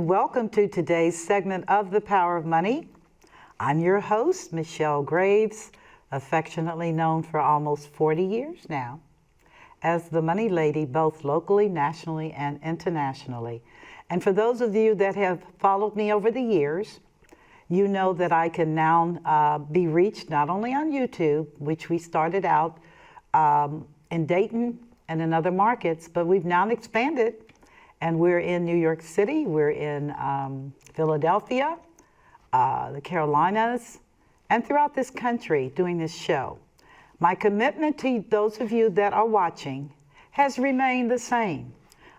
and welcome to today's segment of The Power of Money. I'm your host, Michelle Graves, affectionately known for almost 40 years now as the Money Lady, both locally, nationally, and internationally. And for those of you that have followed me over the years, you know that I can now be reached not only on YouTube, which we started out in Dayton and in other markets, but we've now expanded. And we're in New York City, we're in Philadelphia, the Carolinas, and throughout this country doing this show. My commitment to those of you that are watching has remained the same.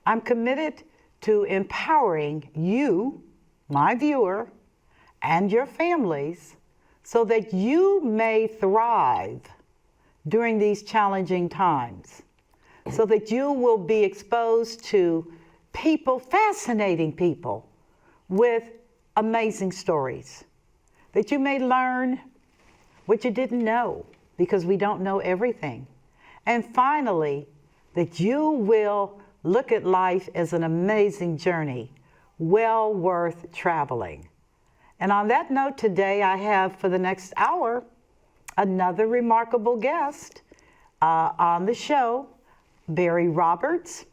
I'm committed to empowering you, my viewer, and your families so that you may thrive during these challenging times, so that you will be exposed to people, fascinating people with amazing stories, that you may learn what you didn't know, because we don't know everything. And finally, that you will look at life as an amazing journey, well worth traveling. And on that note, today I have for the next hour another remarkable guest on the show, Bari Roberts,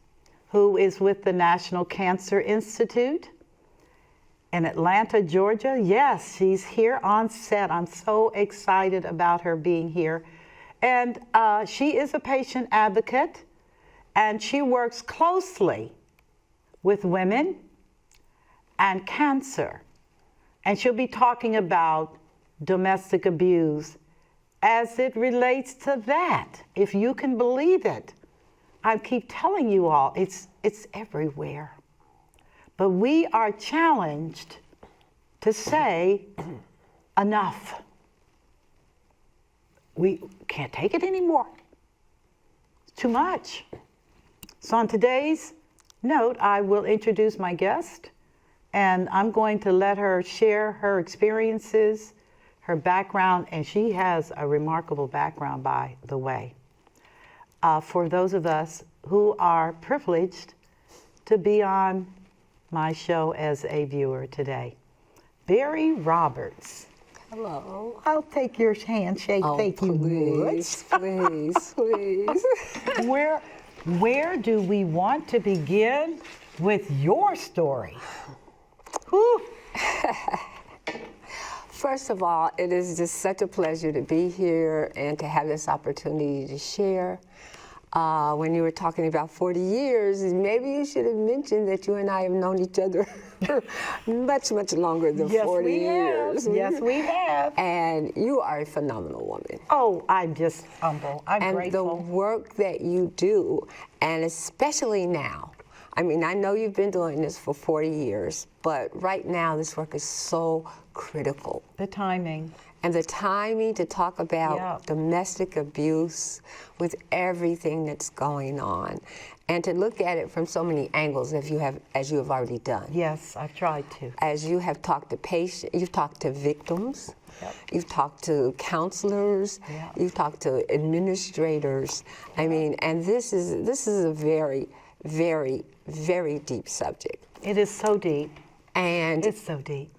who is with the National Cancer Institute in Atlanta, Georgia. Yes, she's here on set. I'm so excited about her being here. And she is a patient advocate, and she works closely with women and cancer. And she'll be talking about domestic abuse as it relates to that, if you can believe it. I keep telling you all, it's everywhere. But we are challenged to say enough. We can't take it anymore. It's too much. So on today's note, I will introduce my guest, and I'm going to let her share her experiences, her background, and she has a remarkable background, by the way. For those of us who are privileged to be on my show as a viewer today. Bari Roberts. Hello. I'll take your handshake. Oh, Thank you please, please, please. Where do we want to begin with your story? Whew. First of all, it is just such a pleasure to be here and to have this opportunity to share. When you were talking about 40 years, maybe you should have mentioned that you and I have known each other for much, much longer than 40 years. Yes, we have. And you are a phenomenal woman. Oh, I'm just humble. I'm grateful. And the work that you do, and especially now, I mean, I know you've been doing this for 40 years, but right now this work is so critical. The timing. And the timing to talk about domestic abuse with everything that's going on, and to look at it from so many angles as you have already done. Yes, I've tried to. As you have talked to patients, you've talked to victims, you've talked to counselors, you've talked to administrators. I mean, and this is a very, very, very deep subject. It is so deep. And it's so deep.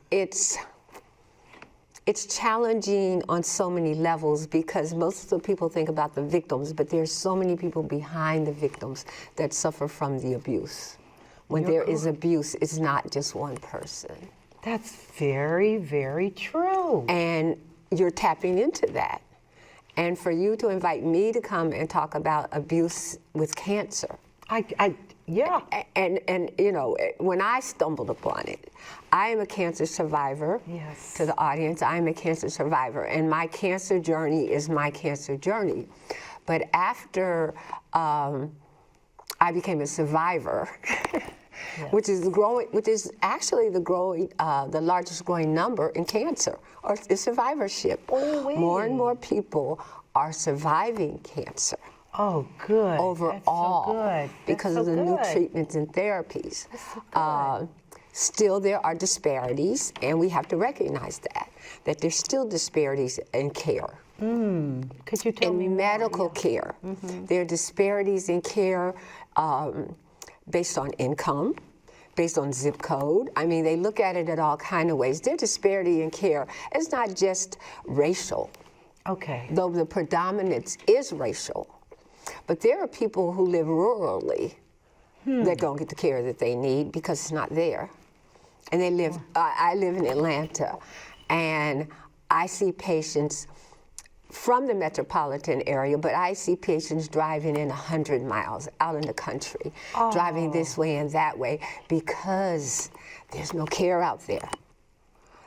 It's challenging on so many levels, because most of the people think about the victims, but there's so many people behind the victims that suffer from the abuse. When there is abuse, it's not just one person. That's very, very true. And you're tapping into that. And for you to invite me to come and talk about abuse with cancer. Yeah. And you know, when I stumbled upon it, I am a cancer survivor. Yes. To the audience, I'm a cancer survivor, and my cancer journey is my cancer journey. But after I became a survivor, which is actually the largest growing number in cancer, or is survivorship. Oh, more and more people are surviving cancer. Oh, good. Overall, so good. Because of the new treatments and therapies. So still there are disparities, and we have to recognize that there's still disparities in care. Could you tell me in more? medical care? There are disparities in care based on income. based on zip code. I mean, they look at it at all kind of ways. Their disparity in care is not just racial, Okay. though the predominance is racial. But there are people who live rurally that don't get the care that they need because it's not there. And they live, I live in Atlanta, and I see patients from the metropolitan area, but I see patients driving in 100 miles out in the country, driving this way and that way because there's no care out there.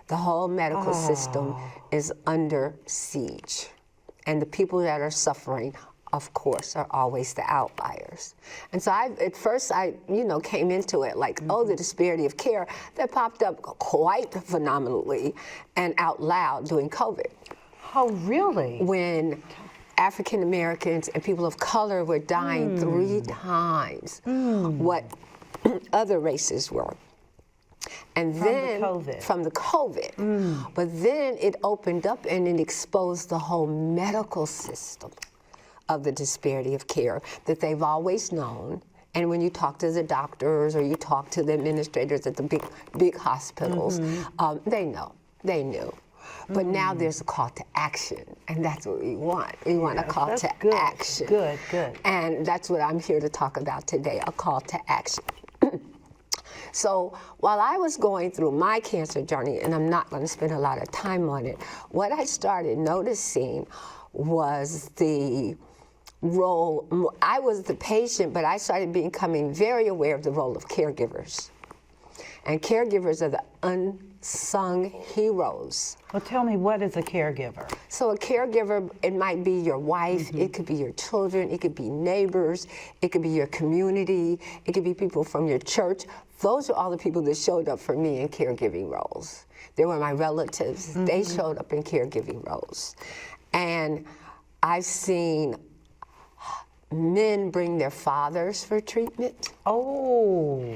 The whole medical system is under siege. And the people that are suffering, of course, are always the outliers. And so at first I came into it like, oh, the disparity of care that popped up quite phenomenally and out loud during COVID. Oh, really? When African Americans and people of color were dying 3 times what other races were. And then from the COVID. But then it opened up and it exposed the whole medical system of the disparity of care that they've always known. And when you talk to the doctors or you talk to the administrators at the big hospitals, they knew. But now there's a call to action, and that's what we want. We want a call to action. Good. And that's what I'm here to talk about today, a call to action. So while I was going through my cancer journey, and I'm not going to spend a lot of time on it, what I started noticing was the role. I was the patient, but I started becoming very aware of the role of caregivers. And caregivers are the unsung heroes. Well, tell me, what is a caregiver? So a caregiver, it might be your wife, it could be your children, it could be neighbors, it could be your community, it could be people from your church. Those are all the people that showed up for me in caregiving roles. They were my relatives. They showed up in caregiving roles. And I've seen men bring their fathers for treatment. Oh.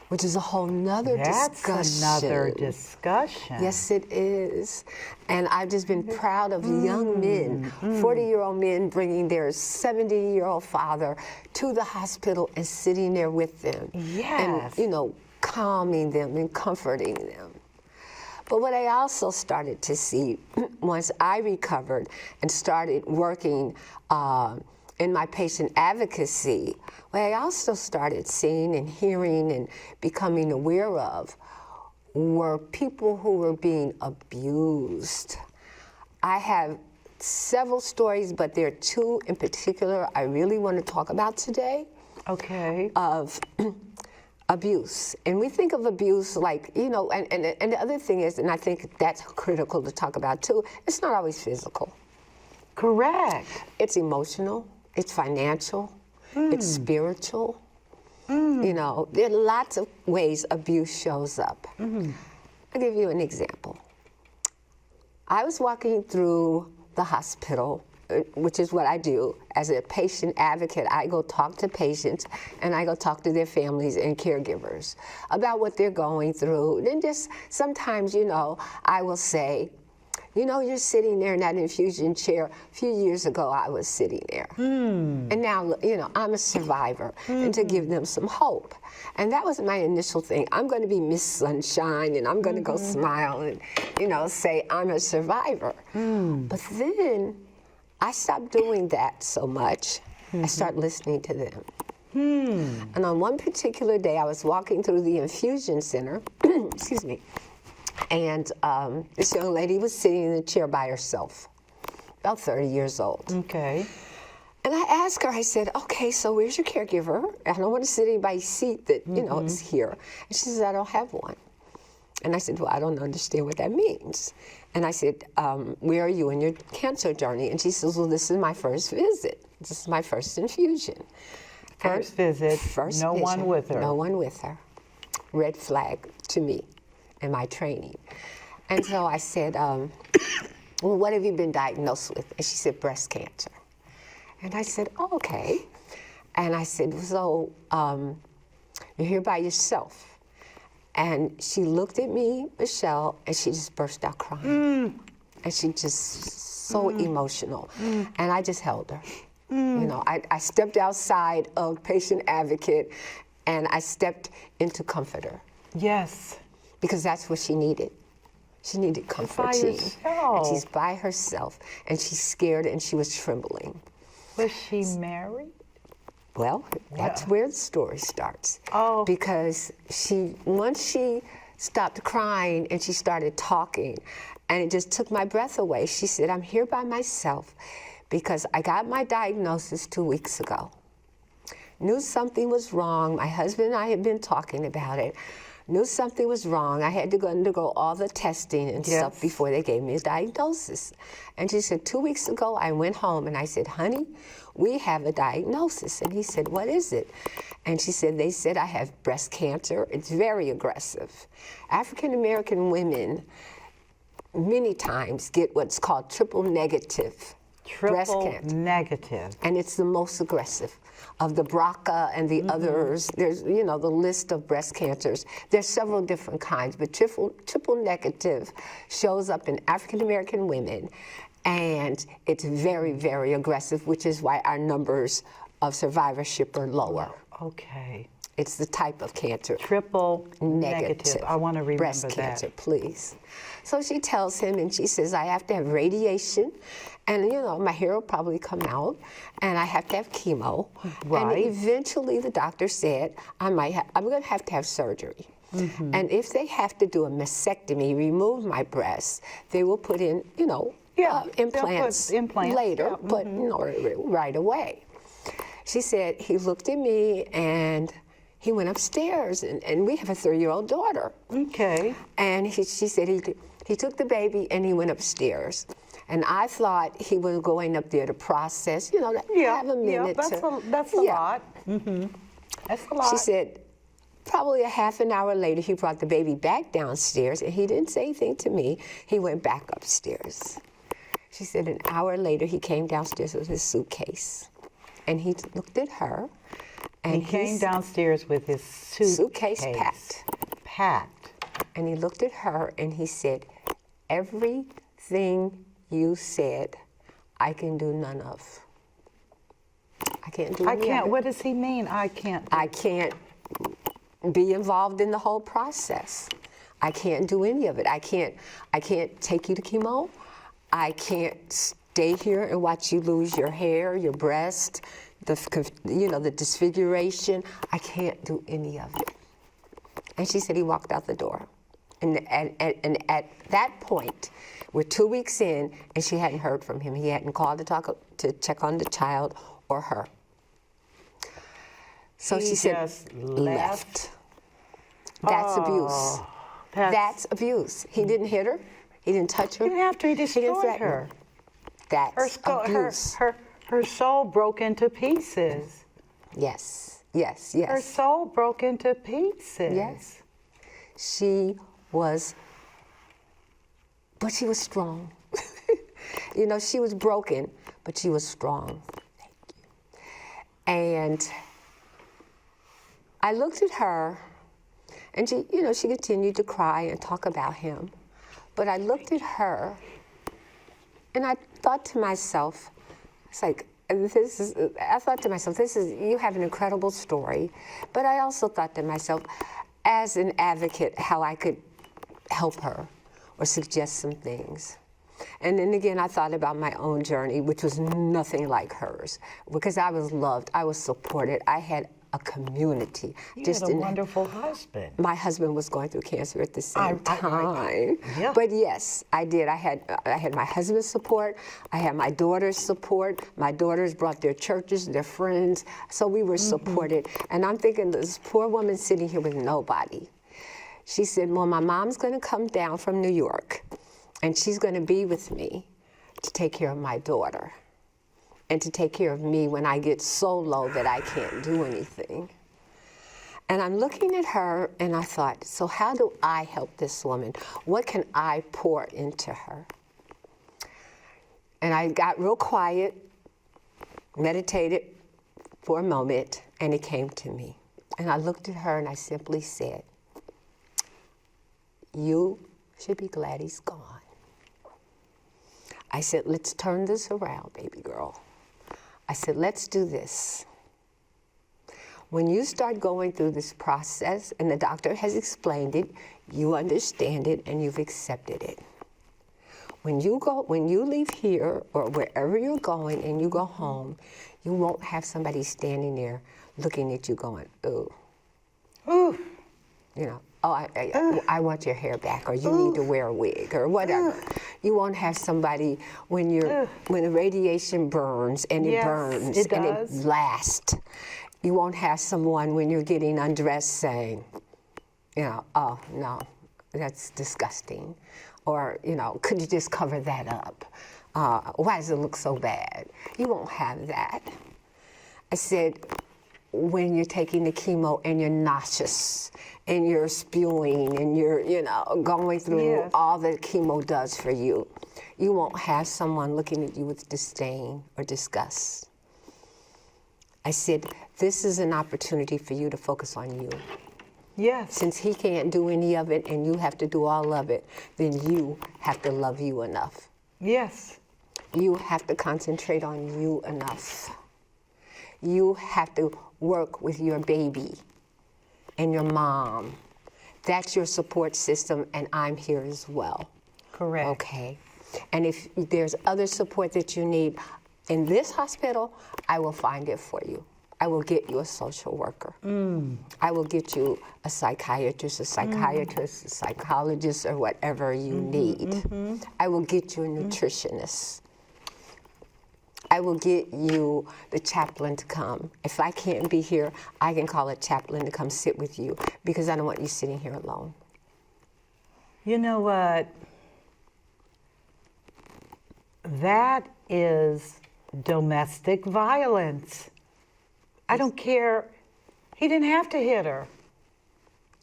Which is a whole nother discussion. That's another discussion. Yes, it is. And I've just been proud of young men, 40-year-old men bringing their 70-year-old father to the hospital and sitting there with them. Yes. And, calming them and comforting them. But what I also started to see once I recovered and started working in my patient advocacy, what I also started seeing and hearing and becoming aware of were people who were being abused. I have several stories, but there are 2 in particular I really want to talk about today. Okay. Of abuse. And we think of abuse like, and the other thing is, and I think that's critical to talk about too, it's not always physical. Correct. It's emotional. It's financial, it's spiritual. There are lots of ways abuse shows up. I'll give you an example. I was walking through the hospital, which is what I do as a patient advocate. I go talk to patients and I go talk to their families and caregivers about what they're going through. And just sometimes, I will say, you're sitting there in that infusion chair. A few years ago, I was sitting there. And now, I'm a survivor, and to give them some hope. And that was my initial thing. I'm going to be Miss Sunshine, and I'm going to go smile and, say I'm a survivor. But then I stopped doing that so much. I started listening to them. And on one particular day, I was walking through the infusion center, excuse me, and this young lady was sitting in the chair by herself, about 30 years old. Okay. And I asked her, I said, okay, so where's your caregiver? I don't want to sit in anybody's seat that, is here. And she said, I don't have one. And I said, well, I don't understand what that means. And I said, where are you in your cancer journey? And she says, well, this is my first visit. This is my first infusion. First visit, no one with her. No one with her. Red flag to me in my training. And so I said, well, what have you been diagnosed with? And she said, breast cancer. And I said, oh, okay. And I said, so you're here by yourself. And she looked at me, Michelle, and she just burst out crying. And she just so emotional. And I just held her. I stepped outside of patient advocate And I stepped into comforter Yes. because that's what she needed. She needed comforting. herself. And she's by herself, and she's scared, and she was trembling. Was she married? Well, that's where the story starts. Oh. Because once she stopped crying and she started talking, and it just took my breath away. She said, I'm here by myself because I got my diagnosis 2 weeks ago. Knew something was wrong. My husband and I had been talking about it. Knew something was wrong. I had to go undergo all the testing and stuff before they gave me a diagnosis. And she said, 2 weeks ago, I went home and I said, honey, we have a diagnosis. And he said, what is it? And she said, they said I have breast cancer. It's very aggressive. African-American women many times get what's called triple negative breast cancer. Negative. And it's the most aggressive of the BRCA and the others. There's, the list of breast cancers. There's several different kinds, but triple negative shows up in African-American women, and it's very, very aggressive, which is why our numbers of survivorship are lower. Okay. It's the type of cancer. Triple negative. I want to remember breast cancer, please. So she tells him, and she says, I have to have radiation, and my hair will probably come out, and I have to have chemo. Right. And eventually the doctor said, I'm going to have surgery. And if they have to do a mastectomy, remove my breasts, they will put in, implants later, but right away. She said, he looked at me and he went upstairs, and we have a 3-year-old daughter. Okay. And she said he took the baby and he went upstairs. And I thought he was going up there to process, have a minute. That's a lot. That's a lot. She said, probably a half an hour later, he brought the baby back downstairs, and he didn't say anything to me. He went back upstairs. She said an hour later, he came downstairs with his suitcase, and he looked at her. And he came downstairs with his suitcase packed. And he looked at her and he said, everything you said, I can do none of. I can't do any of it. What does he mean? I can't be involved in the whole process. I can't do any of it. I can't take you to chemo. I can't stay here and watch you lose your hair, your breast, the disfiguration. I can't do any of it. And she said he walked out the door. And at that point, we're 2 weeks in, and she hadn't heard from him. He hadn't called to check on the child or her. So she said, left. That's abuse. That's abuse. He didn't hit her. He didn't touch her. Even after he destroyed her. That's abuse. Her soul broke into pieces. Yes. Her soul broke into pieces. Yes. She was strong. She was broken, but she was strong. Thank you. And I looked at her, and she continued to cry and talk about him. But I looked at her, and I thought to myself, you have an incredible story. But I also thought to myself, as an advocate, how I could help her or suggest some things. And then again, I thought about my own journey, which was nothing like hers, because I was loved, I was supported, I had a community. You had a wonderful husband. My husband was going through cancer at the same time. Yeah. But yes, I did. I had my husband's support. I had my daughter's support. My daughters brought their churches, their friends. So we were supported. And I'm thinking, this poor woman sitting here with nobody. She said, well, my mom's going to come down from New York, and she's going to be with me to take care of my daughter and to take care of me when I get so low that I can't do anything. And I'm looking at her, and I thought, so how do I help this woman? What can I pour into her? And I got real quiet, meditated for a moment, and it came to me. And I looked at her, and I simply said, you should be glad he's gone. I said, let's turn this around, baby girl. I said, let's do this. When you start going through this process and the doctor has explained it, you understand it and you've accepted it. When you leave here or wherever you're going and you go home, you won't have somebody standing there looking at you going, ooh. Ooh. You know, oh, I want your hair back, or you need to wear a wig, or whatever. You won't have somebody when the radiation burns and it burns and it lasts. You won't have someone when you're getting undressed saying, you know, oh no, that's disgusting, or you know, could you just cover that up? Why does it look so bad? You won't have that. I said, when you're taking the chemo and you're nauseous and you're spewing and you're, you know, going through all that chemo does for you, you won't have someone looking at you with disdain or disgust. I said, this is an opportunity for you to focus on you. Yes. Since he can't do any of it and you have to do all of it, then you have to love you enough. Yes. You have to concentrate on you enough. You have to work with your baby and your mom. That's your support system, and I'm here as well. Correct. Okay. And if there's other support that you need in this hospital, I will find it for you. I will get you a social worker. I will get you a psychiatrist, a psychologist, or whatever you need. I will get you a nutritionist. I will get you the chaplain to come. If I can't be here, I can call a chaplain to come sit with you, because I don't want you sitting here alone. You know what? That is domestic violence. I don't care. He didn't have to hit her.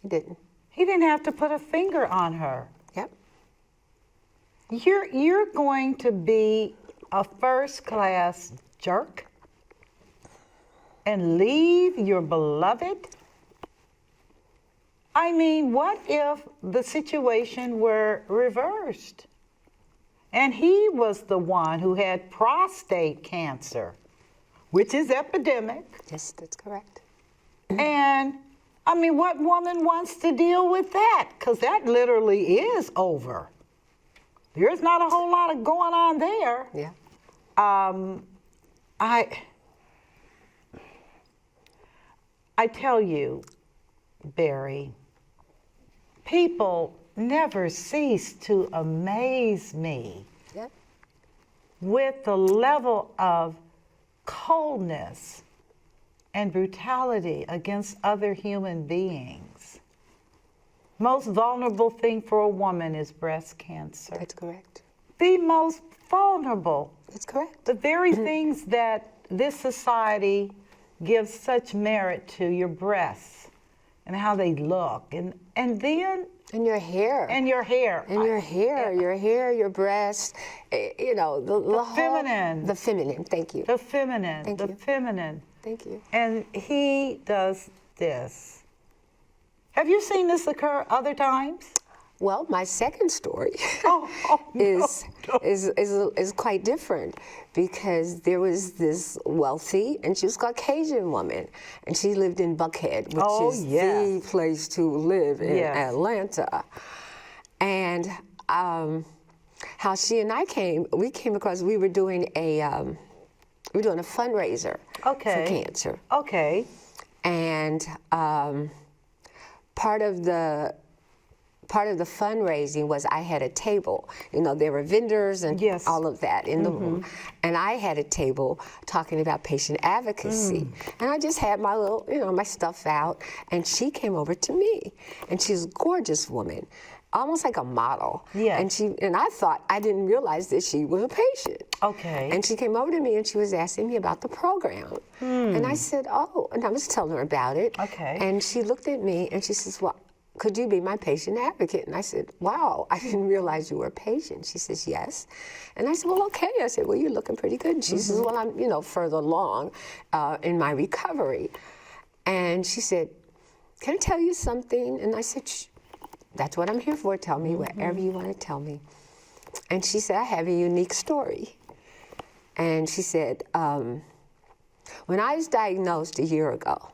He didn't. He didn't have to put a finger on her. Yep. You're going to be a first-class jerk and leave your beloved? I mean, what if the situation were reversed and he was the one who had prostate cancer, which is epidemic? Yes, that's correct. And I mean, what woman wants to deal with that? Because that literally is over. There's not a whole lot of going on there. Yeah. I tell you, Bari, people never cease to amaze me Yep. with the level of coldness and brutality against other human beings. Most vulnerable thing for a woman is breast cancer. That's correct. The most vulnerable. That's correct. The very things that this society gives such merit to, your breasts and how they look, and then And your hair. and your hair. And your hair, your breast, you know, the whole, feminine. The feminine, thank you. The feminine. Thank the you. feminine. Thank you. And he does this. Have you seen this occur other times? Well, my second story is quite different, because there was this wealthy, and she was Caucasian woman, and she lived in Buckhead, which is the place to live in Atlanta. And how she and I came across, we were doing a fundraiser for cancer. Okay. And part of the fundraising was I had a table. You know, there were vendors and all of that in the room. And I had a table talking about patient advocacy. And I just had my little, you know, my stuff out. And she came over to me. And she's a gorgeous woman, almost like a model. Yeah. And I didn't realize that she was a patient. Okay. And she came over to me and she was asking me about the program. And I said, oh, and I was telling her about it. Okay. And she looked at me and she says, well, could you be my patient advocate? And I said, wow, I didn't realize you were a patient. She says, yes. And I said, well, okay. I said, well, you're looking pretty good. And she says, well, I'm, you know, further along in my recovery. And she said, can I tell you something? And I said, that's what I'm here for. Tell me whatever you want to tell me. And she said, I have a unique story. And she said, when I was diagnosed a year ago,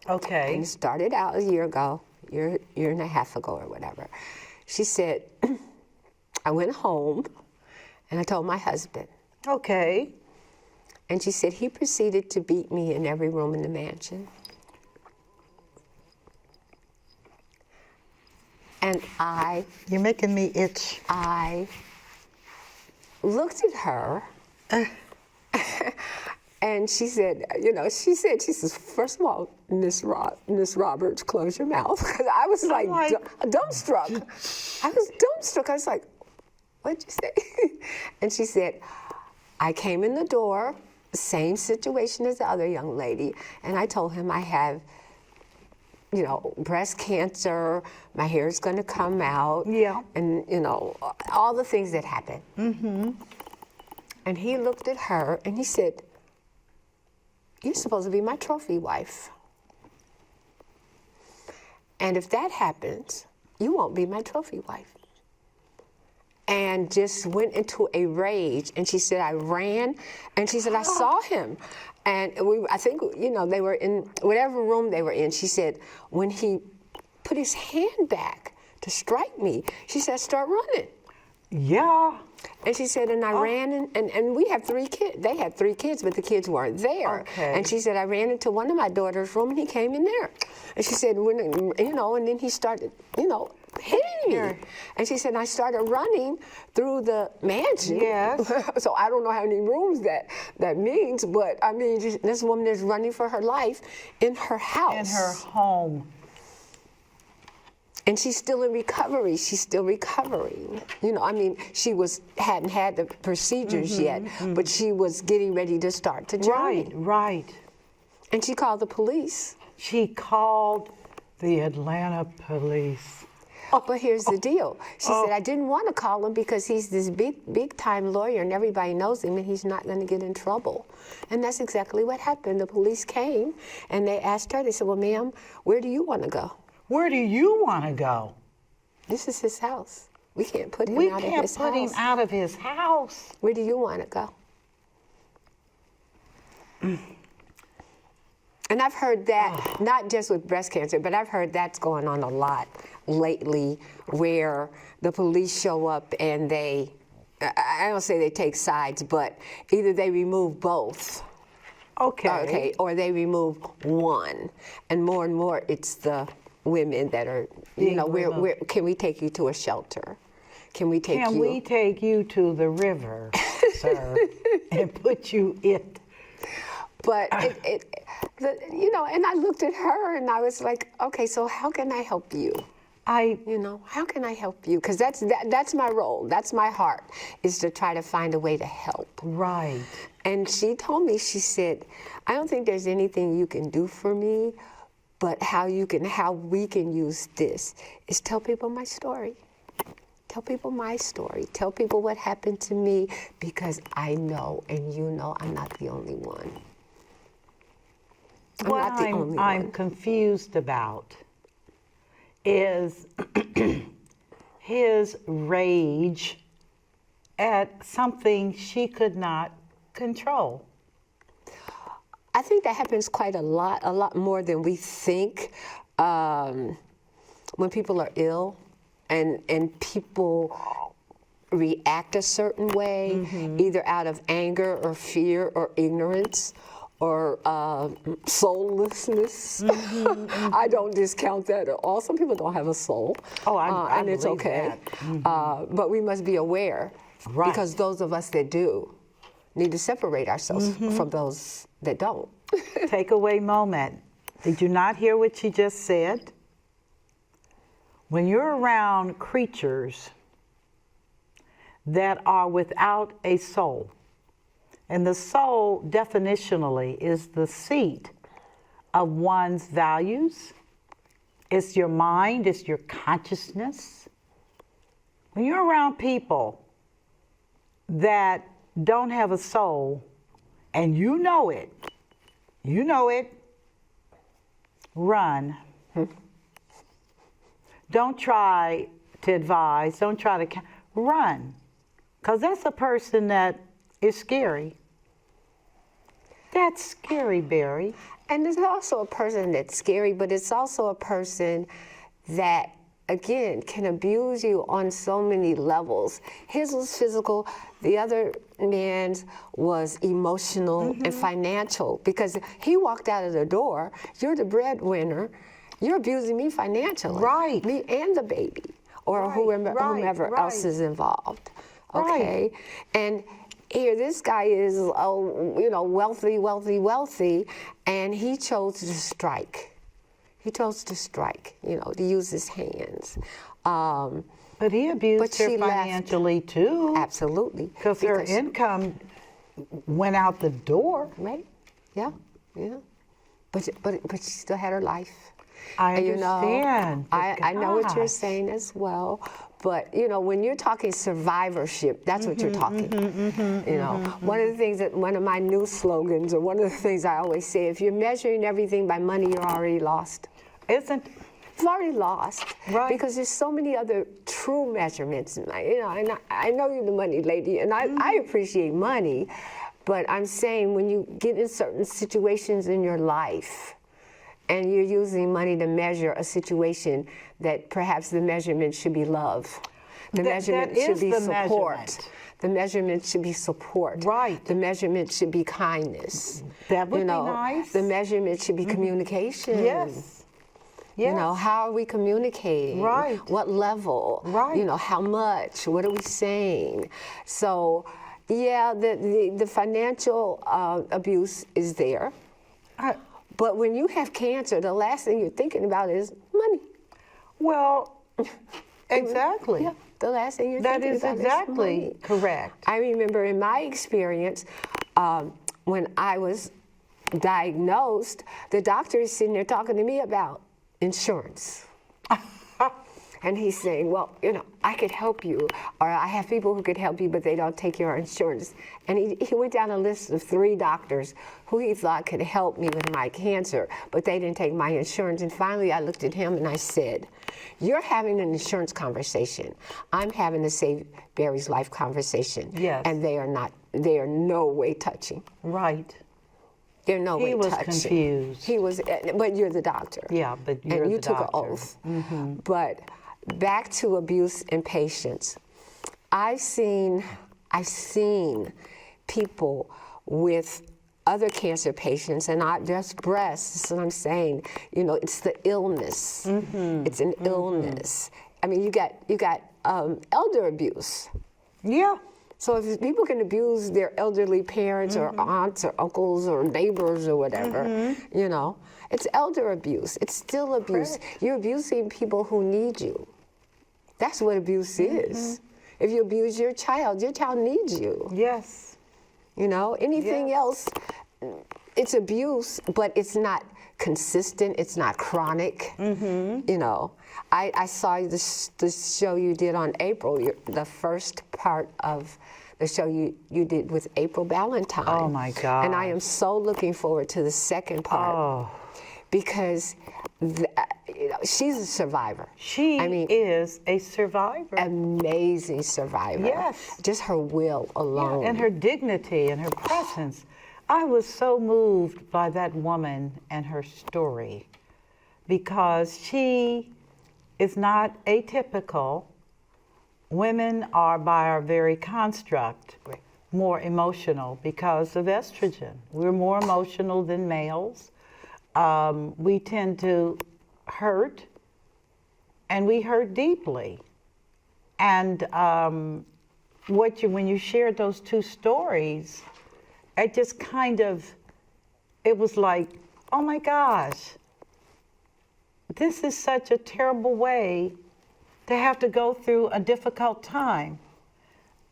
Okay. And it started out a year ago, year and a half ago or whatever. She said, I went home and I told my husband. Okay. And she said, he proceeded to beat me in every room in the mansion. And You're making me itch. I looked at her and she said, she says, first of all, Miss Roberts, close your mouth. Because I was like dumbstruck. I was dumbstruck. I was like, what'd you say? And she said, I came in the door, same situation as the other young lady, and I told him I have, breast cancer, my hair's going to come out, and, all the things that happen. Mm-hmm. And he looked at her and he said, you're supposed to be my trophy wife. And if that happens, you won't be my trophy wife. And just went into a rage. And she said, I ran, and she said, I saw him. And I think, they were in whatever room they were in. She said, when he put his hand back to strike me, she said, start running. Yeah. And she said, and I ran, and we have 3 kids. They had 3 kids, but the kids weren't there. Okay. And she said, I ran into one of my daughter's room, and he came in there. And she said, and then he started, hitting me. And she said, I started running through the mansion. Yes. So I don't know how many rooms that means, but I mean, this woman is running for her life in her house. In her home. And she's still in recovery. She's still recovering. She hadn't had the procedures yet, but she was getting ready to start the journey. Right. And she called the police. She called the Atlanta police. But here's the deal. She said, I didn't want to call him because he's this big time lawyer and everybody knows him and he's not going to get in trouble. And that's exactly what happened. The police came and they asked her, they said, well, ma'am, where do you want to go? Where do you want to go? This is his house. We can't put him out of his house. We can't put him out of his house. Where do you want to go? And I've heard that, not just with breast cancer, but I've heard that's going on a lot lately, where the police show up and I don't say they take sides, but either they remove both. Okay. Or they remove one. And more, it's the women that are, where can we take you to a shelter? Can we take you to the river, sir, and put you in? But and I looked at her and I was like, okay, so how can I help you? How can I help you? Because that's my role. That's my heart, is to try to find a way to help. Right. And she told me, she said, I don't think there's anything you can do for me, but how we can use this is tell people my story. Tell people my story. Tell people what happened to me, because I know, and I'm not the only one. What I'm confused about is his rage at something she could not control. I think that happens quite a lot more than we think. When people are ill and people react a certain way, either out of anger or fear or ignorance or soullessness. I don't discount that at all. Some people don't have a soul. I and it's okay. But we must be aware, because those of us that do need to separate ourselves from those that don't. Takeaway moment. Did you not hear what she just said? When you're around creatures that are without a soul, and the soul definitionally is the seat of one's values, it's your mind, it's your consciousness. When you're around people that don't have a soul, and you know it, run. Don't try to advise, don't try to, run. Because that's a person that is scary. That's scary, Barry. And there's also a person that's scary, but it's also a person that, again, can abuse you on so many levels. His was physical, the other man's was emotional and financial, because he walked out of the door, you're the breadwinner, you're abusing me financially. Right. Me and the baby, or Right, whomever else is involved. Okay? And here, this guy is, wealthy, and he chose to strike. He chose to strike, to use his hands. But he abused her financially too. Absolutely. Because her income went out the door. Right? Yeah. But she still had her life. I understand. I know what you're saying as well. But, when you're talking survivorship, that's what you're talking. One of the things one of my new slogans, or one of the things I always say, if you're measuring everything by money, you're already lost. You've already lost. Right. Because there's so many other true measurements. And I know you're the money lady, and I appreciate money. But I'm saying when you get in certain situations in your life, and you're using money to measure a situation, that perhaps the measurement should be love. The measurement should be support. The measurement should be support. Right. The measurement should be kindness. That would be nice. The measurement should be communication. Yes. How are we communicating? Right. What level? Right. How much? What are we saying? So, yeah, the financial abuse is there. But when you have cancer, the last thing you're thinking about is money. Well, exactly. Yeah, the last thing you're thinking about is money. That is exactly correct. I remember in my experience, when I was diagnosed, the doctor is sitting there talking to me about insurance. And he's saying, well, I could help you, or I have people who could help you, but they don't take your insurance. And he went down a list of 3 doctors who he thought could help me with my cancer, but they didn't take my insurance. And finally, I looked at him and I said, you're having an insurance conversation. I'm having a Save Barry's Life conversation. Yes. And they are no way touching. Right. They're no way touching. He was confused. He was, but you're the doctor. Yeah, but you're and you the took doctor. an oath. But back to abuse and patience. I've seen people with other cancer patients, and not just breast. That's what I'm saying. It's the illness. It's an illness. I mean, you got elder abuse. Yeah. So if people can abuse their elderly parents or aunts or uncles or neighbors or whatever, it's elder abuse. It's still abuse. Correct. You're abusing people who need you. That's what abuse is. If you abuse your child needs you. Yes. Anything else, it's abuse, but it's not consistent. It's not chronic. I saw the show you did on April, the first part of the show you did with April Ballantyne. Oh my God. And I am so looking forward to the second part. Because she's a survivor. She is a survivor. Amazing survivor. Yes. Just her will alone. Yeah, and her dignity and her presence. I was so moved by that woman and her story, because she is not atypical. Women are, by our very construct, more emotional because of estrogen. We're more emotional than males. We tend to hurt, and we hurt deeply. And when you shared those 2 stories, it just it was like, oh my gosh, this is such a terrible way to have to go through a difficult time.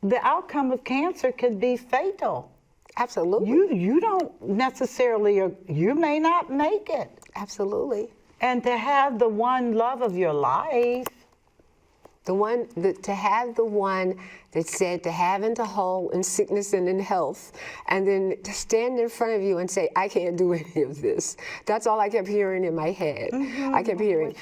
The outcome of cancer could be fatal. Absolutely. You don't necessarily, you may not make it. Absolutely. And to have the one love of your life. To have the one that said to have and to hold in sickness and in health, and then to stand in front of you and say, I can't do any of this. That's all I kept hearing in my head. I kept hearing,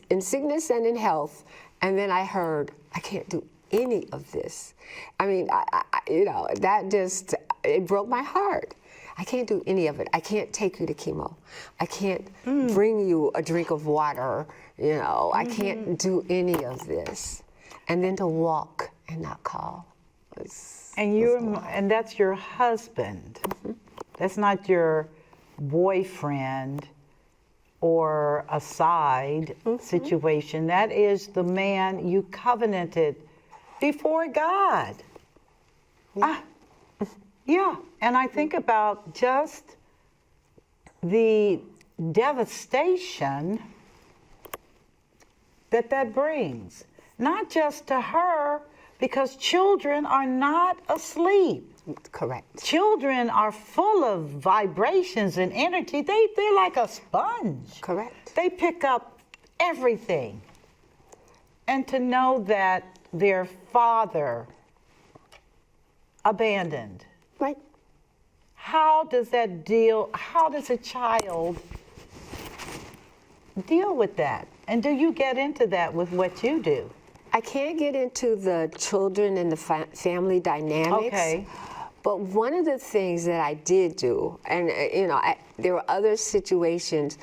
in sickness and in health, and then I heard, I can't do any of this. I mean, that just, it broke my heart. I can't do any of it. I can't take you to chemo. I can't bring you a drink of water. You know, I can't do any of this. And then to walk and not call. And that's your husband. That's not your boyfriend or a side situation. That is the man you covenanted before God. Yeah, and I think about just the devastation that brings, not just to her, because children are not asleep. Correct. Children are full of vibrations and energy. They're like a sponge. Correct. They pick up everything. And to know that their father abandoned. Right. How does a child deal with that? And do you get into that with what you do? I can't get into the children and the family dynamics. Okay. But one of the things that I did do, and there were other situations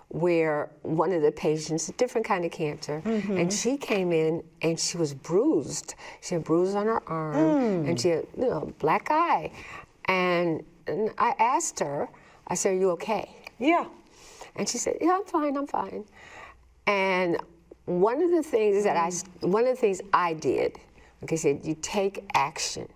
where one of the patients, a different kind of cancer, and she came in and she was bruised. She had bruise on her arm, and she had black eye. And I asked her, I said, "Are you okay?" Yeah. And she said, "Yeah, I'm fine." And one of the things I did, like I said, you take action.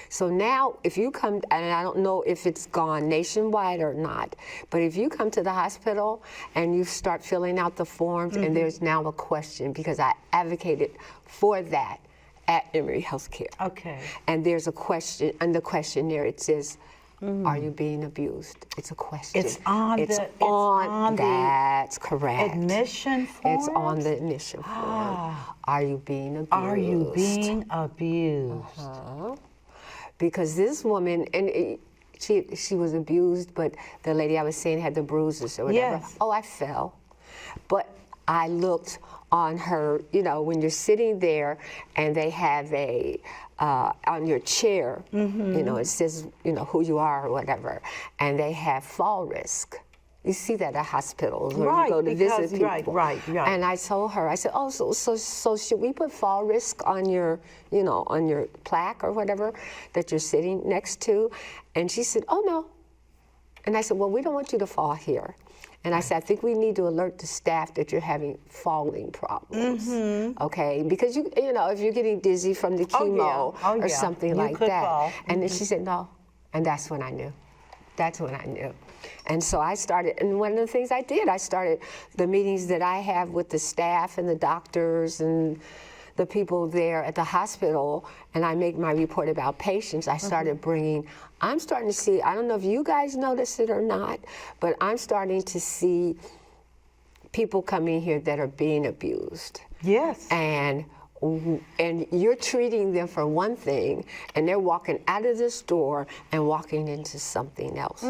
So now, if you come, and I don't know if it's gone nationwide or not, but if you come to the hospital and you start filling out the forms, and there's now a question, because I advocated for that at Emory Healthcare. Okay. And there's a question, and the questionnaire, it says, "Are you being abused?" It's a question. It's on That's correct. Admission form? It's on the admission form. Are you being abused? Are you being abused? Because this woman, and she was abused, but the lady I was saying had the bruises or whatever. Yes. Oh, I fell. But I looked on her, when you're sitting there and they have on your chair, it says, who you are or whatever, and they have fall risk. You see that at hospitals where you go to visit people. Right. And I told her, I said, "Oh, so should we put fall risk on your, on your plaque or whatever that you're sitting next to?" And she said, "Oh, no." And I said, "Well, we don't want you to fall here." And I said, "I think we need to alert the staff that you're having falling problems, okay? Because if you're getting dizzy from the chemo or something like that." Fall. And then she said, "No," and that's when I knew. That's when I knew. And so I started, and one of the things I did, I started the meetings that I have with the staff and the doctors and the people there at the hospital, and I make my report about patients. I started I'm starting to see, I don't know if you guys notice it or not, but I'm starting to see people come in here that are being abused. Yes. And you're treating them for one thing, and they're walking out of this door and walking into something else.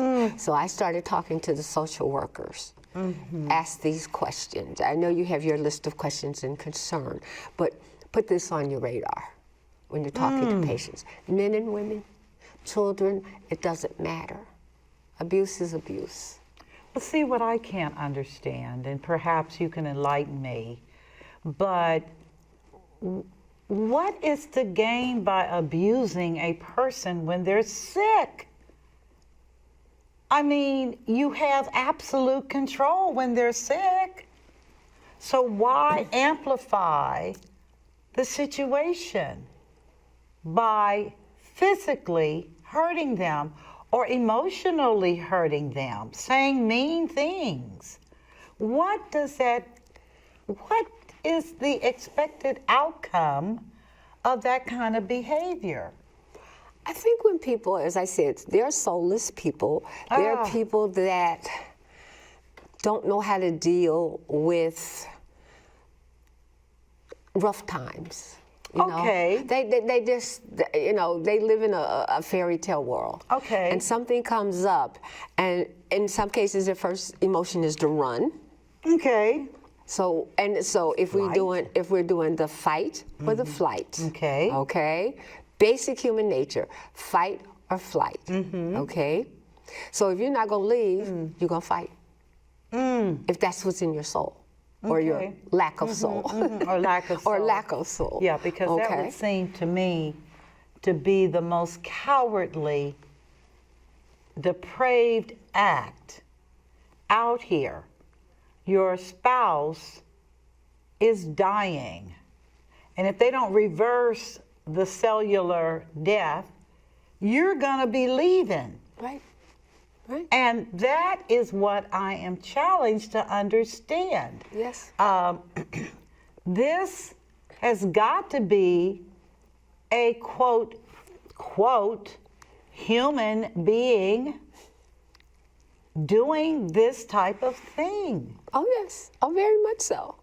So I started talking to the social workers, ask these questions. I know you have your list of questions and concern, but put this on your radar when you're talking to patients. Men and women, children, it doesn't matter. Abuse is abuse. Well, see, what I can't understand, and perhaps you can enlighten me, but what is the gain by abusing a person when they're sick? I mean, you have absolute control when they're sick. So why amplify the situation by physically hurting them or emotionally hurting them, saying mean things? What is the expected outcome of that kind of behavior? I think when people, as I said, they're soulless people. They're people that don't know how to deal with rough times. Okay. They just, they live in a fairy tale world. Okay. And something comes up, and in some cases, their first emotion is to run. Okay. So if we're doing the fight or the flight. Okay. Okay. Basic human nature, fight or flight. Okay? So if you're not going to leave, you're going to fight. If that's what's in your soul. Or your lack of soul. Or lack of soul. Or lack of soul. Yeah, because that would seem to me to be the most cowardly, depraved act out here. Your spouse is dying. And if they don't reverse the cellular death, you're going to be leaving. Right. Right. And that is what I am challenged to understand. Yes. This has got to be a quote, human being doing this type of thing. Oh, yes. Oh, very much so.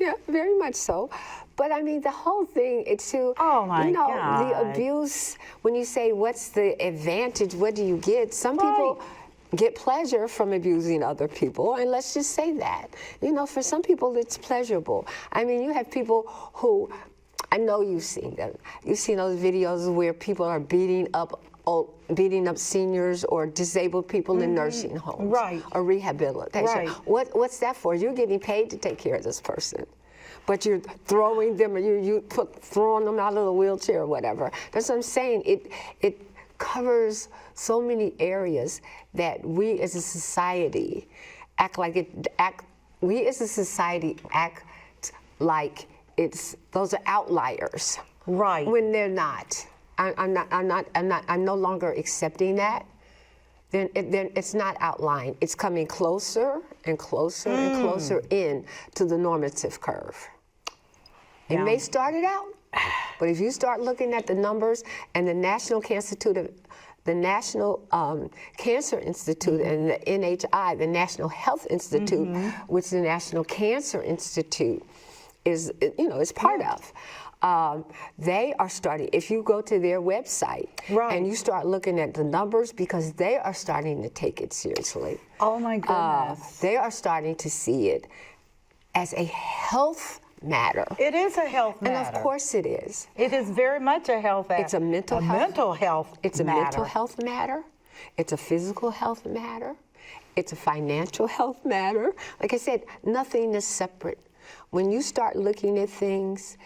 Yeah, very much so. But I mean, the whole thing, it's to, God. The abuse, when you say, what's the advantage, what do you get? Some people get pleasure from abusing other people, and let's just say that. For some people, it's pleasurable. I mean, you have people who, I know you've seen them. You've seen those videos where people are beating up seniors or disabled people in nursing homes, or rehabilitation. Right. What's that for? You're getting paid to take care of this person, but you're throwing them, or throwing them out of the wheelchair or whatever. That's what I'm saying. It covers so many areas that we as a society act like those are outliers. Right. When they're not. I'm no longer accepting that. Then it's not outlined. It's coming closer and closer and closer in to the normative curve. It may start it out, but if you start looking at the numbers and the National Cancer Institute and the NHI, the National Health Institute, which the National Cancer Institute is part of. They are starting, if you go to their website and you start looking at the numbers, because they are starting to take it seriously. Oh my goodness. They are starting to see it as a health matter. It is a health matter. And of course it is. It is very much a health matter. It's a mental health. Mental health It's a mental health matter. It's a physical health matter. It's a financial health matter. Like I said, nothing is separate. When you start looking at things,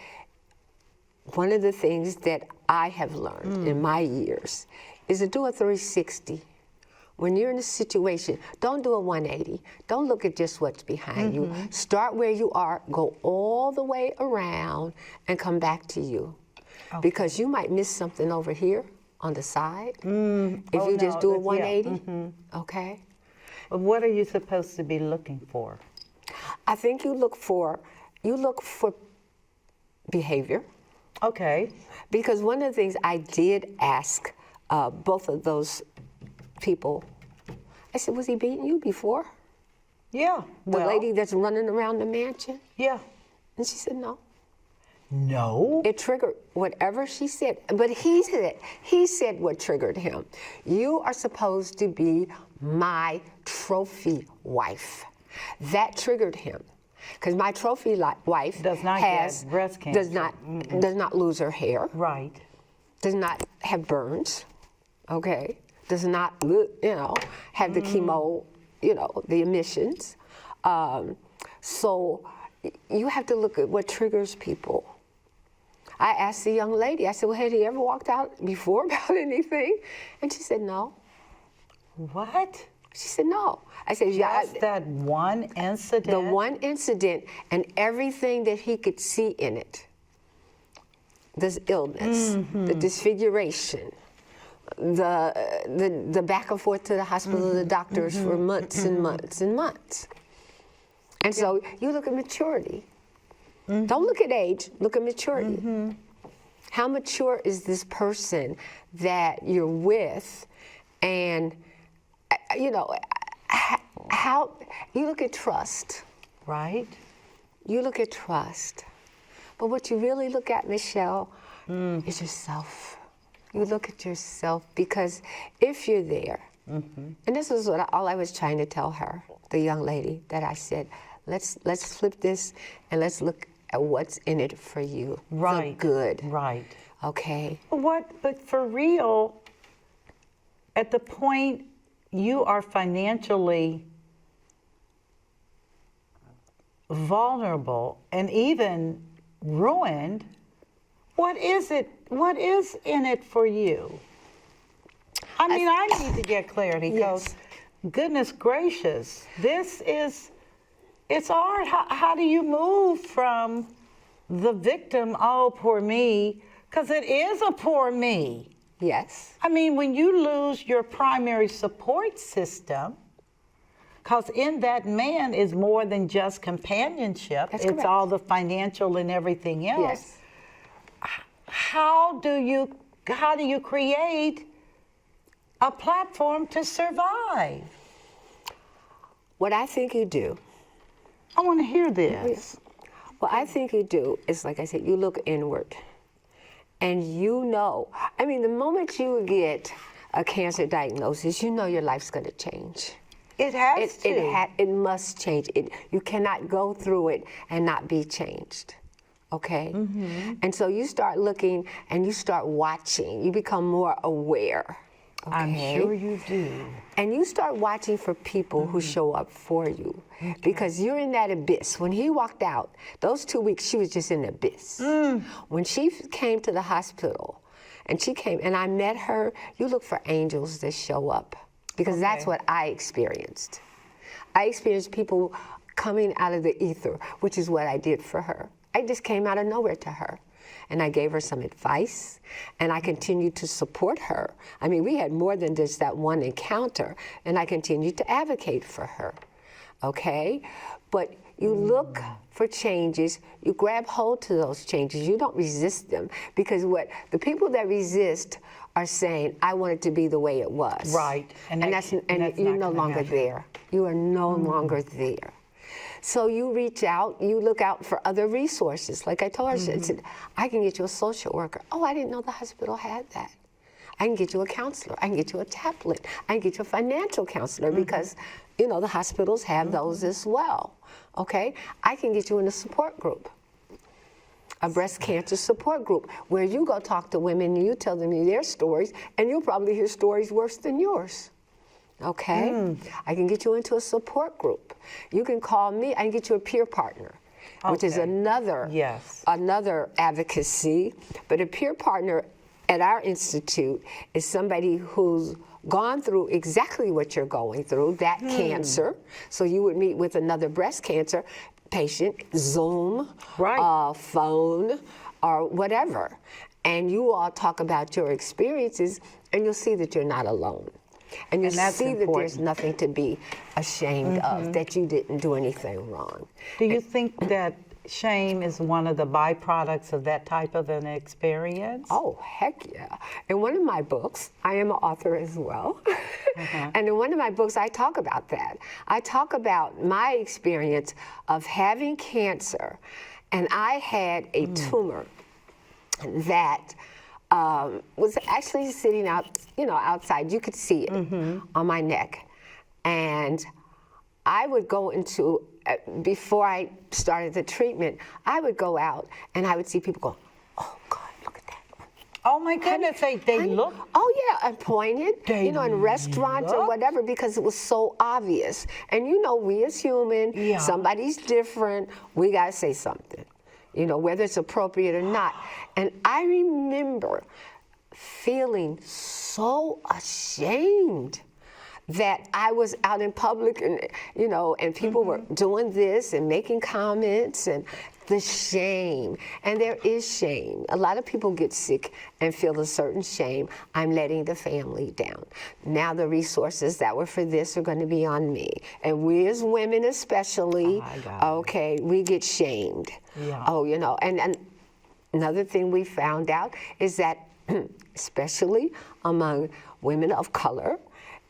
one of the things that I have learned in my years is to do a 360. When you're in a situation, don't do a 180. Don't look at just what's behind you. Start where you are, go all the way around, and come back to you. Okay. Because you might miss something over here on the side if you just do a 180. Okay? But what are you supposed to be looking for? I think you look for behavior. Okay. Because one of the things I did ask both of those people, I said, was he beating you before? Yeah. The lady that's running around the mansion? Yeah. And she said, no. No? It triggered whatever she said. But he said what triggered him. You are supposed to be my trophy wife. That triggered him. Because my trophy wife does not get breast cancer. Does not lose her hair. Right. Does not have burns. Okay. Does not, have the chemo, the emissions. So you have to look at what triggers people. I asked the young lady, I said, well, had he ever walked out before about anything? And she said, no. What? She said, no. I said, just that one incident? The one incident and everything that he could see in it. This illness, the disfiguration, the back and forth to the hospital, the doctors for months and months and months. And so you look at maturity. Don't look at age, look at maturity. How mature is this person that you're with? And, how you look at trust. Right. You look at trust. But what you really look at, Michelle, is yourself. You look at yourself, because if you're there, and this is all I was trying to tell her, the young lady, that I said, let's flip this and let's look at what's in it for you. Right. The good. Right. Okay. But for real, at the point you are financially vulnerable and even ruined, what is in it for you? I mean, I need to get clarity because, goodness gracious, it's hard. How do you move from the victim, oh, poor me, because it is a poor me. Yes. I mean, when you lose your primary support system, because in that man is more than just companionship, That's it's correct. all the financial and everything else. Yes. How do you create a platform to survive? What I think you do, I want to hear this. what I think you do is, like I said, you look inward. And you know, I mean, the moment you get a cancer diagnosis, you know your life's going to change. It has to. It must change. You cannot go through it and not be changed. Okay? Mm-hmm. And so you start looking and you start watching. You become more aware. Okay? I'm sure you do. And you start watching for people who show up for you. Okay. Because you're in that abyss. When he walked out, those 2 weeks, she was just in the abyss. When she came to the hospital, and she came, and I met her, you look for angels that show up. Because that's what I experienced. I experienced people coming out of the ether, which is what I did for her. I just came out of nowhere to her. And I gave her some advice, and I continued to support her. I mean, we had more than just that one encounter, and I continued to advocate for her, okay? But you look for changes, you grab hold to those changes, you don't resist them, because what the people that resist are saying, I want it to be the way it was. Right. And you're no longer there. You are no longer there. So you reach out, you look out for other resources. Like I told her, I said, I can get you a social worker. Oh, I didn't know the hospital had that. I can get you a counselor. I can get you a tablet. I can get you a financial counselor because, you know, the hospitals have those as well. Okay? I can get you in a support group, a breast cancer support group, where you go talk to women and you tell them their stories, and you'll probably hear stories worse than yours. Okay? I can get you into a support group. You can call me, I can get you a peer partner, which is another advocacy. But a peer partner at our institute is somebody who's gone through exactly what you're going through, that cancer. So you would meet with another breast cancer patient, Zoom, phone, or whatever. And you all talk about your experiences, and you'll see that you're not alone. And you see that there's nothing to be ashamed of, that you didn't do anything wrong. Do you think that shame is one of the byproducts of that type of an experience? Oh, heck yeah. In one of my books, I am an author as well, and in one of my books, I talk about that. I talk about my experience of having cancer, and I had a tumor that was actually sitting out, outside. You could see it on my neck. And I would go into, before I started the treatment, I would go out and I would see people go, oh God, look at that. Oh my goodness, they look. Oh yeah, and pointed, in restaurants or whatever, because it was so obvious. And we as human, somebody's different, we gotta say something. Whether it's appropriate or not. And I remember feeling so ashamed that I was out in public and, and people were doing this and making comments, and the shame. And there is shame. A lot of people get sick and feel a certain shame. I'm letting the family down. Now the resources that were for this are going to be on me. And we as women especially, we get shamed. Yeah. Oh, and another thing we found out is that, especially among women of color,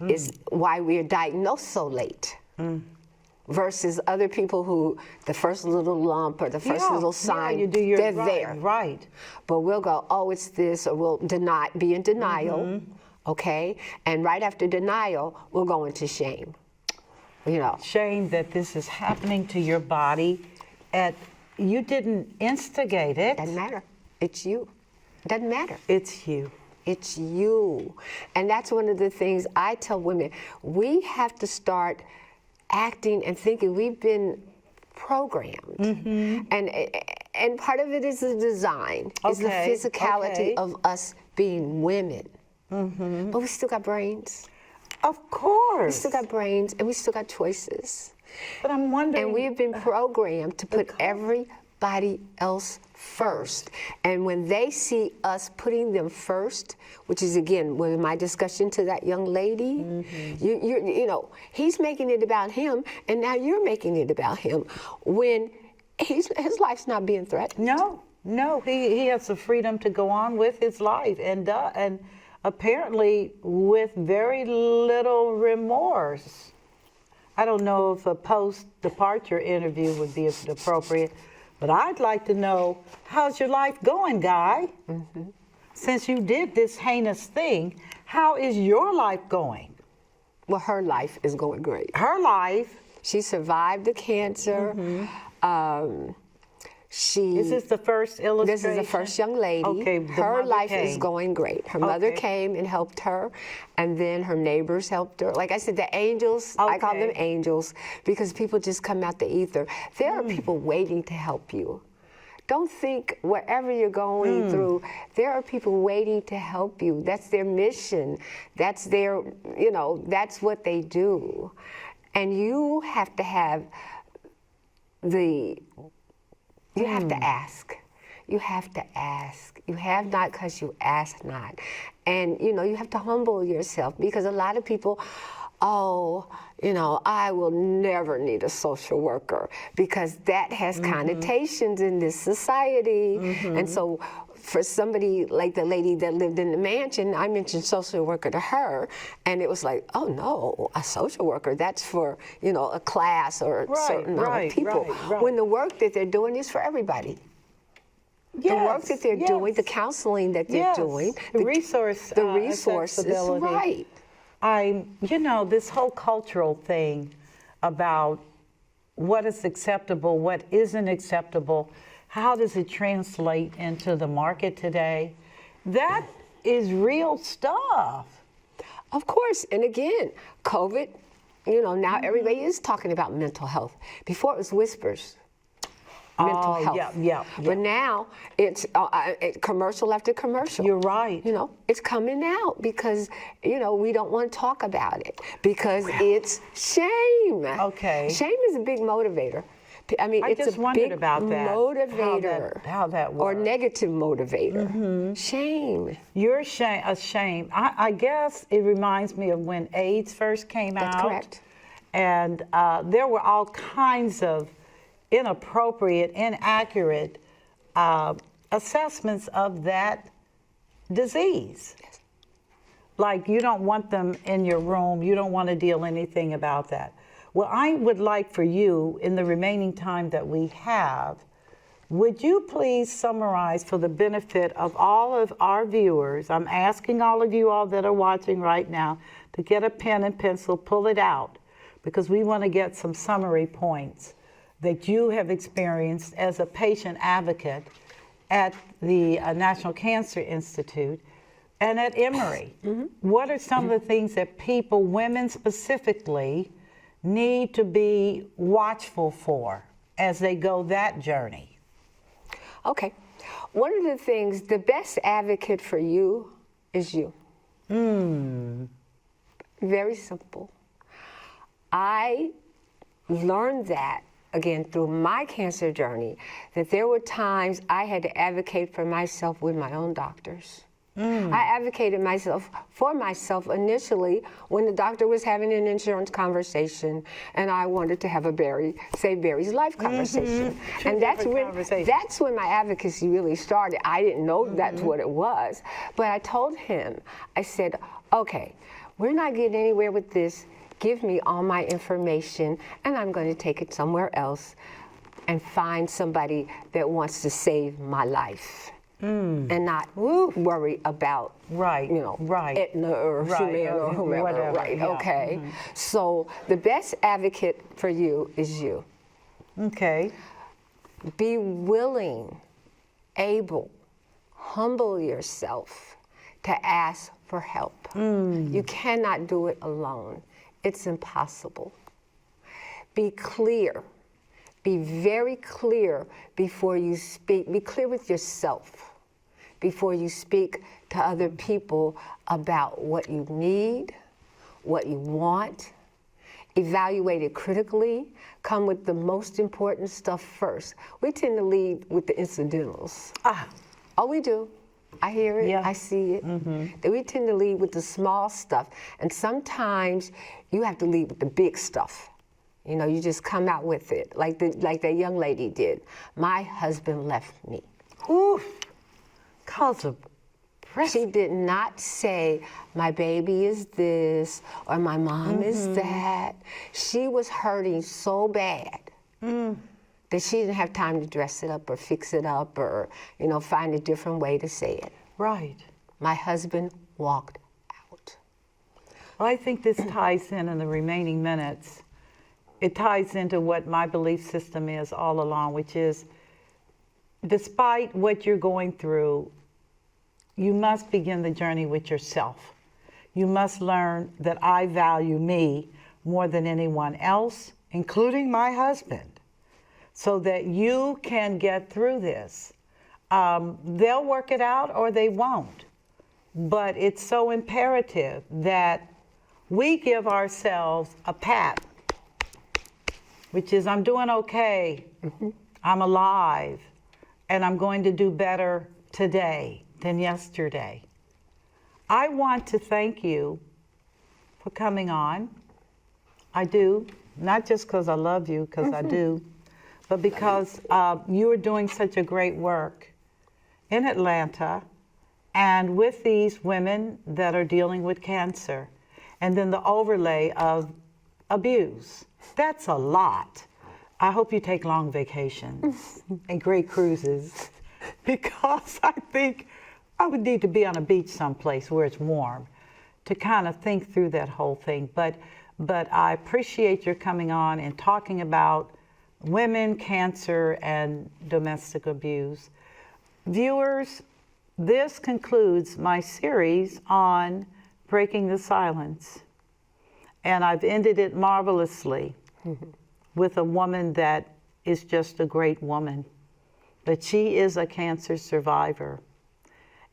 is why we are diagnosed so late. Versus other people who, the first little lump or the first little sign, they're there. Right. But we'll go, oh, it's this, or we'll be in denial, okay? And right after denial, we'll go into shame, Shame that this is happening to your body. You didn't instigate it. Doesn't matter. It's you. Doesn't matter. It's you. It's you. And that's one of the things I tell women. We have to start acting and thinking. We've been programmed. And part of it is the design, is the physicality of us being women. But we still got brains. Of course. We still got brains, and we still got choices. But I'm wondering. And we have been programmed to put everybody else first. And when they see us putting them first, which is, again, with my discussion to that young lady, you know, he's making it about him, and now you're making it about him when his life's not being threatened. No, he has the freedom to go on with his life, and apparently with very little remorse. I don't know if a post-departure interview would be appropriate, but I'd like to know, how's your life going, Guy? Since you did this heinous thing, how is your life going? Well, her life is going great. Her life? She survived the cancer. Is this the first illustration? This is the first young lady. Okay, her life is going great. Her mother came and helped her, and then her neighbors helped her. Like I said, the angels, I call them angels, because people just come out the ether. There are people waiting to help you. Don't think whatever you're going through, there are people waiting to help you. That's their mission. That's their, you know, that's what they do. And you have to have you have to ask. You have to ask. You have not because you ask not. And, you know, you have to humble yourself, because a lot of people, oh, you know, I will never need a social worker, because that has connotations in this society. And so for somebody like the lady that lived in the mansion, I mentioned social worker to her, and it was like, oh no, a social worker, that's for, you know, a class or a certain amount of people. When the work that they're doing is for everybody. The work that they're doing, the counseling that they're doing, the resource is right. You know, this whole cultural thing about what is acceptable, what isn't acceptable, how does it translate into the market today? That is real stuff. Of course, and again, COVID, you know, now everybody is talking about mental health. Before it was whispers. Mental health. But now it's commercial after commercial. You're right. You know, it's coming out because, you know, we don't want to talk about it because it's shame. Okay. Shame is a big motivator. I mean, it's just a wondered big about that. motivator. How that works. Or negative motivator. Shame. You're ashamed. I guess it reminds me of when AIDS first came out. That's correct. And there were all kinds of inappropriate, inaccurate assessments of that disease. Yes. Like, you don't want them in your room, you don't want to deal anything about that. Well, I would like for you, in the remaining time that we have, would you please summarize for the benefit of all of our viewers, I'm asking all of you all that are watching right now to get a pen and pencil, pull it out, because we want to get some summary points that you have experienced as a patient advocate at the National Cancer Institute and at Emory. What are some of the things that people, women specifically, need to be watchful for as they go that journey? Okay. One of the things, the best advocate for you is you. Very simple. I learned that, again, through my cancer journey, that there were times I had to advocate for myself with my own doctors. I advocated for myself initially when the doctor was having an insurance conversation and I wanted to have a save Barry's life conversation. And that's when my advocacy really started. I didn't know that's what it was, but I told him, I said, okay, we're not getting anywhere with this. Give me all my information and I'm going to take it somewhere else and find somebody that wants to save my life. And not worry about, Aetna or Humana or whomever, whatever, okay? So the best advocate for you is you. Okay. Be willing, able, humble yourself, to ask for help. You cannot do it alone. It's impossible. Be clear. Be very clear before you speak. Be clear with yourself before you speak to other people about what you need, what you want. Evaluate it critically. Come with the most important stuff first. We tend to lead with the incidentals. Oh, we do. I hear it. Yeah. I see it. That we tend to lead with the small stuff. And sometimes you have to lead with the big stuff. You know, you just come out with it, like that young lady did. My husband left me. Oof. Cause of She did not say, my baby is this, or my mom is that. She was hurting so bad that she didn't have time to dress it up or fix it up or, you know, find a different way to say it. Right. My husband walked out. Well, I think this ties in the remaining minutes. It ties into what my belief system is all along, which is, despite what you're going through, you must begin the journey with yourself. You must learn that I value me more than anyone else, including my husband, so that you can get through this. They'll work it out or they won't. But it's so imperative that we give ourselves a pat, which is, I'm doing okay, I'm alive, and I'm going to do better today than yesterday. I want to thank you for coming on. I do, not just because I love you, because I do, but because you are doing such a great work in Atlanta and with these women that are dealing with cancer, and then the overlay of abuse. That's a lot. I hope you take long vacations and great cruises, because I think I would need to be on a beach someplace where it's warm to kind of think through that whole thing. But I appreciate your coming on and talking about women, cancer, and domestic abuse. Viewers, this concludes my series on breaking the silence. And I've ended it marvelously with a woman that is just a great woman. But she is a cancer survivor.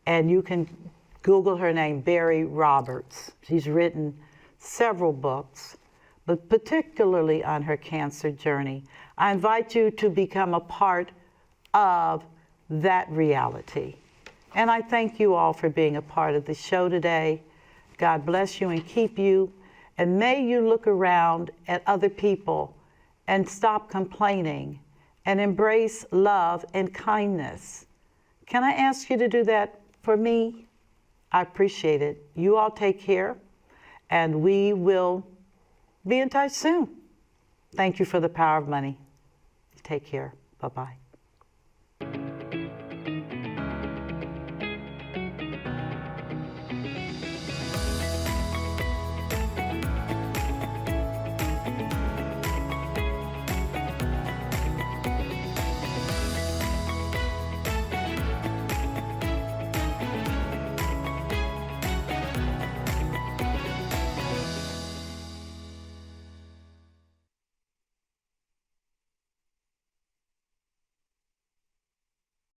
And you can Google her name, Bari Roberts. She's written several books, but particularly on her cancer journey. I invite you to become a part of that reality. And I thank you all for being a part of the show today. God bless you and keep you. And may you look around at other people and stop complaining and embrace love and kindness. Can I ask you to do that for me? I appreciate it. You all take care, and we will be in touch soon. Thank you for the power of money. Take care. Bye-bye.